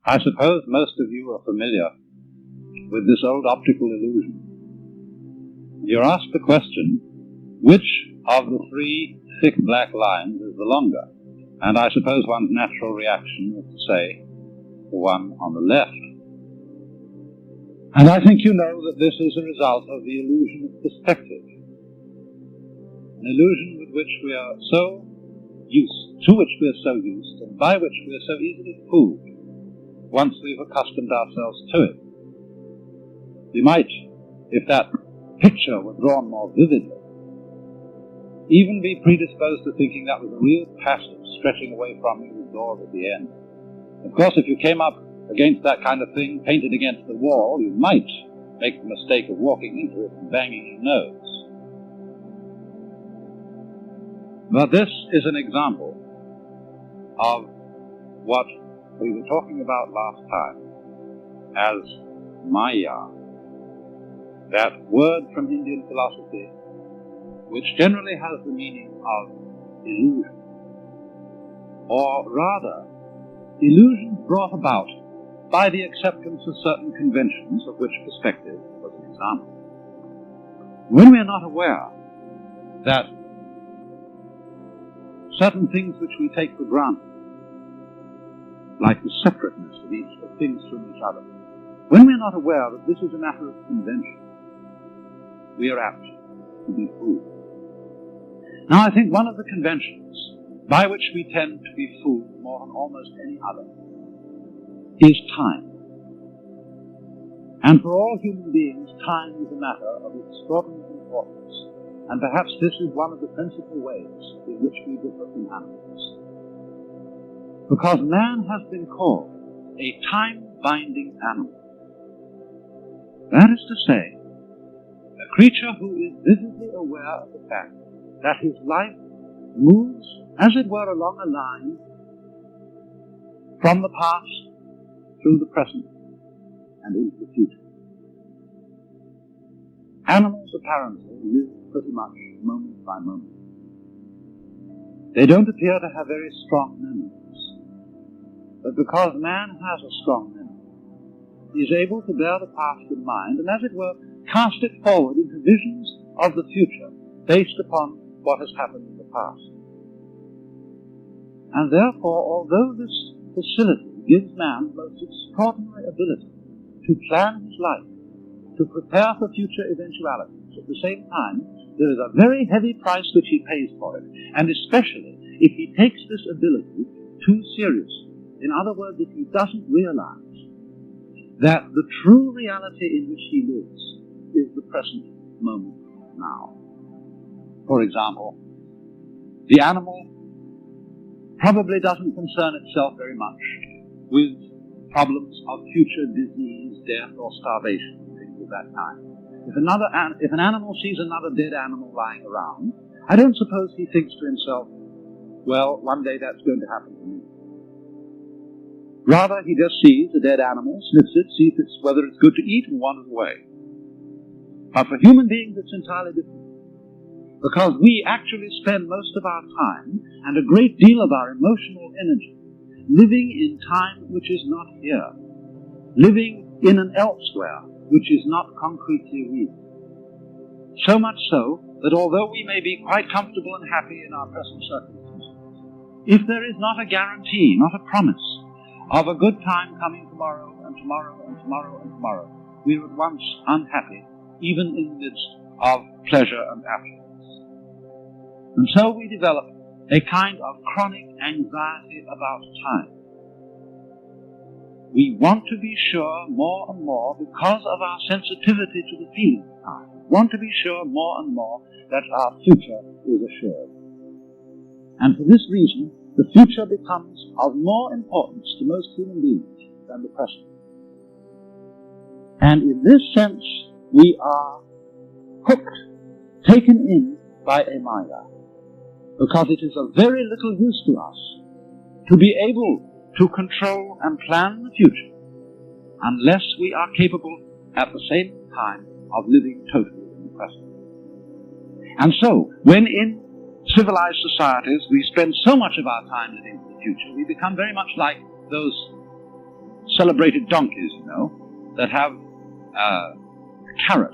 I suppose most of you are familiar with this old optical illusion. You're asked the question, which of the three thick black lines is the longer? And I suppose one's natural reaction is to say the one on the left. And I think you know that this is a result of the illusion of perspective. An illusion with which we are so used, to which we are so used, and by which we are so easily fooled once we've accustomed ourselves to it. We might, if that picture were drawn more vividly, even be predisposed to thinking that was a real passage stretching away from you with doors at the end. Of course, if you came up against that kind of thing painted against the wall, you might make the mistake of walking into it and banging your nose. But this is an example of what we were talking about last time as Maya, that word from Indian philosophy which generally has the meaning of illusion, or rather, illusion brought about by the acceptance of certain conventions, of which perspective was an example. When we are not aware that certain things which we take for granted, like the separateness of things from each other, when we are not aware that this is a matter of convention, we are apt to be fooled. Now, I think one of the conventions by which we tend to be fooled more than almost any other is time. And for all human beings, time is a matter of extraordinary importance. And perhaps this is one of the principal ways in which we differ from animals. Because man has been called a time-binding animal. That is to say, a creature who is vividly aware of the fact that his life moves, as it were, along a line from the past through the present and into the future. Animals apparently live pretty much moment by moment. They don't appear to have very strong memories, but because man has a strong memory, he is able to bear the past in mind and, as it were, cast it forward into visions of the future based upon what has happened in the past. And therefore, although this facility gives man the most extraordinary ability to plan his life, to prepare for future eventualities, at the same time, there is a very heavy price which he pays for it, and especially if he takes this ability too seriously. In other words, if he doesn't realize that the true reality in which he lives is the present moment now. For example, the animal probably doesn't concern itself very much with problems of future disease, death, or starvation, things of that kind. If an animal sees another dead animal lying around, I don't suppose he thinks to himself, well, one day that's going to happen to me. Rather, he just sees a dead animal, sniffs it, sees whether it's good to eat, and wanders away. But for human beings, it's entirely different. Because we actually spend most of our time and a great deal of our emotional energy living in time which is not here, living in an elsewhere which is not concretely real. So much so that although we may be quite comfortable and happy in our present circumstances, if there is not a guarantee, not a promise, of a good time coming tomorrow and tomorrow and tomorrow and tomorrow, we are at once unhappy, even in the midst of pleasure and happiness. And so we develop a kind of chronic anxiety about time. We want to be sure more and more, because of our sensitivity to the feeling of time, want to be sure more and more that our future is assured. And for this reason, the future becomes of more importance to most human beings than the present. And in this sense, we are hooked, taken in by a Maya, because it is of very little use to us to be able to control and plan the future unless we are capable at the same time of living totally in the present. And so, when in civilized societies we spend so much of our time living in the future, we become very much like those celebrated donkeys, you know, that have a carrot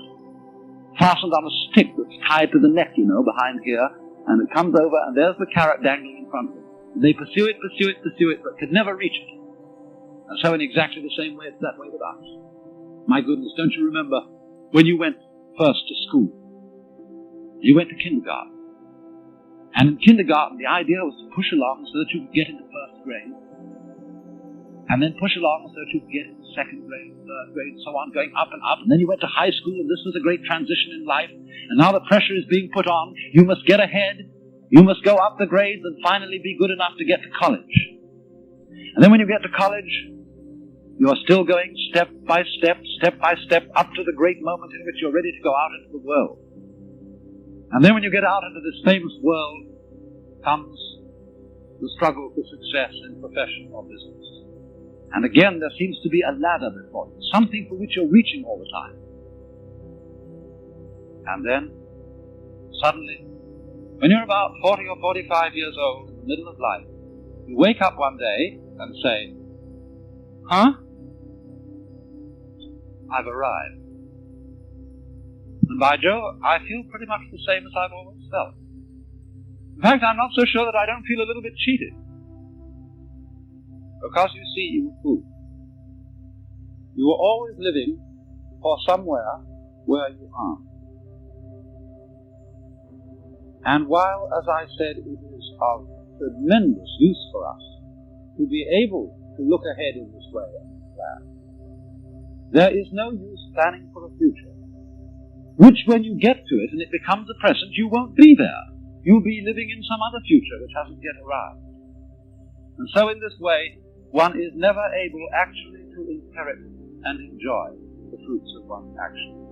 fastened on a stick that's tied to the neck, you know, behind here, and it comes over, and there's the carrot dangling in front of them. They pursue it, but could never reach it. And so in exactly the same way, it's that way with us. My goodness, don't you remember when you went first to school? You went to kindergarten. And in kindergarten, the idea was to push along so that you could get into first grade. And then push along so that you could get into second grade, third grade, and so on, going up and up. And then you went to high school, and this was a great transition in life. And now the pressure is being put on. You must get ahead. You must go up the grades and finally be good enough to get to college. And then when you get to college, you are still going step by step, up to the great moment in which you're ready to go out into the world. And then when you get out into this famous world, comes the struggle for success in profession or business. And again, there seems to be a ladder before you, something for which you're reaching all the time. And then, suddenly, when you're about 40 or 45 years old, in the middle of life, you wake up one day and say, huh? I've arrived. And by Jove, I feel pretty much the same as I've always felt. In fact, I'm not so sure that I don't feel a little bit cheated. Because you see, you fool, you were always living for somewhere where you aren't. And while, as I said, it is of tremendous use for us to be able to look ahead in this way and plan, there is no use planning for a future, which when you get to it and it becomes a present, you won't be there. You'll be living in some other future which hasn't yet arrived. And so in this way, one is never able actually to inherit and enjoy the fruits of one's actions.